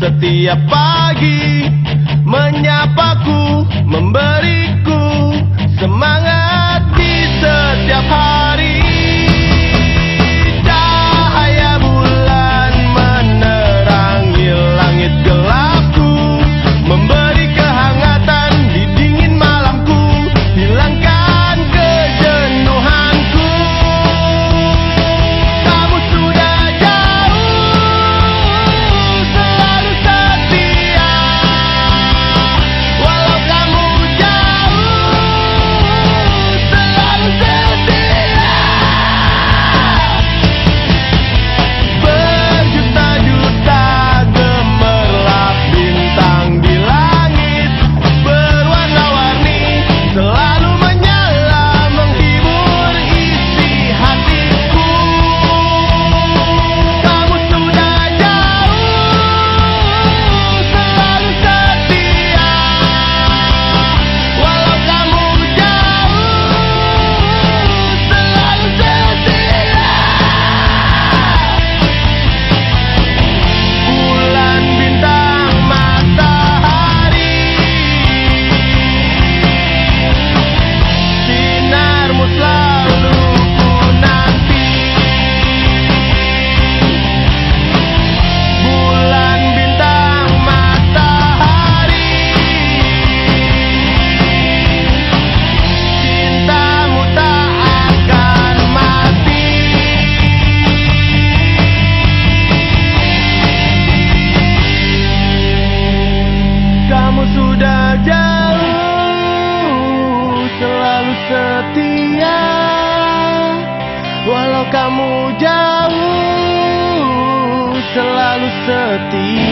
setiap pagi, menyapaku, memberiku semangat di setiap hari. Cahaya bulan menerangi langit gelapku, memberi kehangatan di dingin malamku, hilangkan kejenuhanku. Kamu sudah jauh, selalu setia. Walau kamu jauh, selalu setia. Berjuta-juta gemerlap bintang di langit, berwarna-warni, selalu menyala menghibur isi hatiku. Kamu sudah jauh, selalu setia. Walau kamu jauh, selalu setia. Bulan, bintang, matahari, sinarmu selalu ku nanti. Bulan, bintang, matahari, cintamu tak akan mati. Kamu sudah jauh, selalu setia. Walau kamu jauh, selalu setia.